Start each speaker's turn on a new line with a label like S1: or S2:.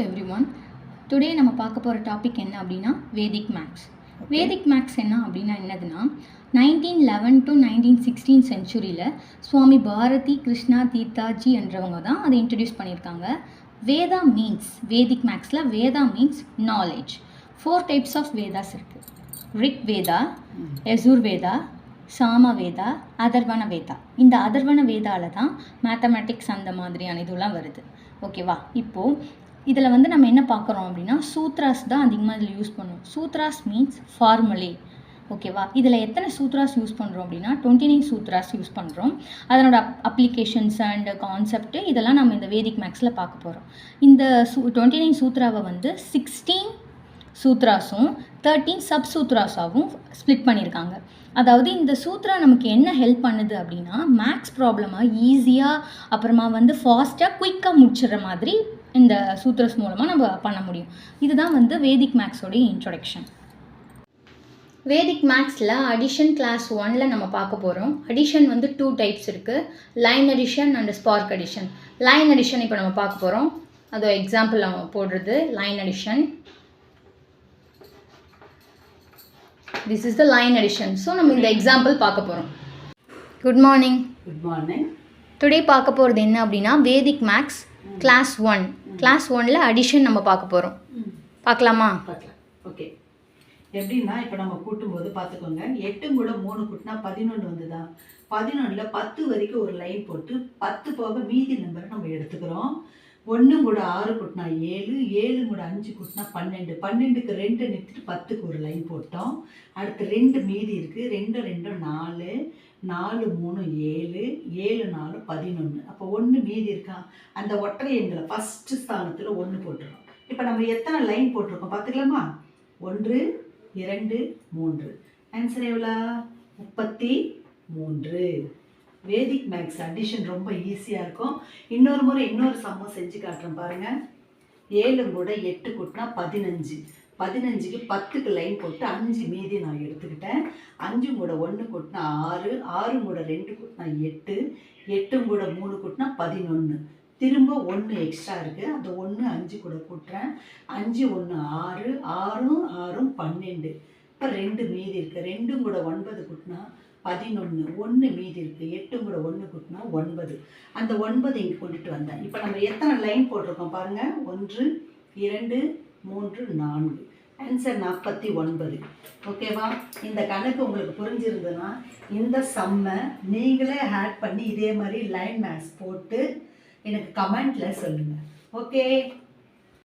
S1: everyone. Today நம்ம பார்க்க போகிற டாபிக் என்ன அப்படின்னா வேதிக் மேக்ஸ். வேதிக் மேக்ஸ் என்ன அப்படின்னா என்னதுன்னா 1911 to 1916 சென்ச்சுரியில் சுவாமி பாரதி கிருஷ்ணா தீர்த்தாஜி என்றவங்க தான் அதை இன்ட்ரடியூஸ் பண்ணியிருக்காங்க. வேதா மீன்ஸ் வேதிக் மேக்ஸில் Veda means knowledge. 4 types of Vedas இருக்குது. ரிக் வேதா, யசுர் வேதா, சாம வேதா, அதர்வண வேதா. இந்த அதர்வண வேதாவில் தான் மேத்தமேட்டிக்ஸ் அந்த மாதிரியான இதெல்லாம் வருது. ஓகேவா? இப்போது இதில் வந்து நம்ம என்ன பார்க்குறோம் அப்படின்னா சூத்ராஸ் தான் அதிகமாக இதில் யூஸ் பண்ணுவோம். சூத்ராஸ் மீன்ஸ் ஃபார்முலே. ஓகேவா? இதில் எத்தனை சூத்ராஸ் யூஸ் பண்ணுறோம் அப்படின்னா 29 சூத்ராஸ் யூஸ் பண்ணுறோம். அதனோட அப்ளிகேஷன்ஸ் அண்ட் கான்செப்ட்டு இதெல்லாம் நம்ம இந்த வேதிக் மேக்ஸில் பார்க்க போகிறோம். இந்த 29 சூத்ராவை வந்து 16 சூத்ராஸும் 13 சப் சூத்ராஸாகவும் ஸ்ப்ளிட் பண்ணியிருக்காங்க. அதாவது இந்த சூத்ரா நமக்கு என்ன ஹெல்ப் பண்ணுது அப்படின்னா மேக்ஸ் ப்ராப்ளமாக ஈஸியாக அப்புறமா வந்து ஃபாஸ்ட்டாக குயிக்காக முடிச்சிடுற மாதிரி இந்த சூத்ராஸ் மூலமாக நம்ம பண்ண முடியும். இதுதான் வந்து வேதிக் மேக்ஸோடைய இன்ட்ரொடக்ஷன். வேதிக் மேக்ஸில் அடிஷன் கிளாஸ் 1ல் நம்ம பார்க்க போகிறோம். அடிஷன் வந்து 2 டைப்ஸ் இருக்குது. Line addition and spark addition. Line addition இப்போ நம்ம பார்க்க போகிறோம். அது எக்ஸாம்பிள் நம்ம போடுறது line addition. This is the line addition. So நம்ம இந்த எக்ஸாம்பிள் பார்க்க போகிறோம். Good morning.
S2: Good morning.
S1: Today பார்க்க போகிறது என்ன அப்படின்னா வேதிக் மேக்ஸ் கிளாஸ் 1. கிளாஸ் 1ல் அடிஷன் நம்ம பார்க்க போகிறோம். பார்க்கலாமா?
S2: பார்க்கலாம். ஓகே. எப்படின்னா இப்போ நம்ம கூட்டும்போது பார்த்துக்கோங்க, 8 கூட 3 கூட்டினா 11 வந்துதான். 11ல் 10 வரைக்கும் ஒரு லைன் போட்டு 10 போக மீதி நம்பரை நம்ம எடுத்துக்கிறோம். 1 கூட 6 கூட்டினா 7, 7 கூட 5 கூட்டினா 12, 12க்கு 2 நிறுத்திட்டு 10க்கு ஒரு லைன் போட்டோம். அடுத்து 2 மீதி இருக்குது. 2 2 4, 4 3 7, 7 4 11. அப்போ 1 மீதி இருக்கான். அந்த ஒற்றை எண்களை ஃபஸ்ட்டு ஸ்தானத்தில் 1 போட்டுருக்கோம். இப்போ நம்ம எத்தனை லைன் போட்டிருக்கோம் பார்த்துக்கலாமா? 1 2 3. ஆன்சர் எவ்வளோ? 33. வேதிக் மேக்ஸ் அடிஷன் ரொம்ப ஈஸியாக இருக்கும். இன்னொரு முறை இன்னொரு சம்மம் செஞ்சு காட்டுறேன் பாருங்கள். 7 கூட 8 கூட்டினா 15. 15க்கு 10க்கு லைன் போட்டு 5 மீதி நான் எடுத்துக்கிட்டேன். 5 கூட 1 கூட்டினா 6, 6 கூட 2 கூட்டினா 8, 8 கூட 3 கூட்டினா 11. திரும்ப 1 எக்ஸ்ட்ரா இருக்குது. அந்த 1 5 கூட கூட்டுறேன். 5 1 6, 6 6 12. இப்போ 2 மீதி இருக்குது. 2 கூட 9 கூட்டினா 11, 1 மீதி இருக்குது. 8 கூட 1 கூட்டினா 9. அந்த 9 இங்கே கொண்டுட்டு வந்தேன். இப்போ நம்ம எத்தனை லைன் போட்டிருக்கோம் பாருங்கள். 1 2 3 4. ஆன்சர் 49. ஓகேவா? இந்த கணக்கு உங்களுக்கு புரிஞ்சிருந்ததுன்னா இந்த சம்மை நீங்களே ஆட் பண்ணி இதே மாதிரி லைன் மேக்ஸ் போட்டு எனக்கு கமெண்ட்டில் சொல்லுங்கள். ஓகே.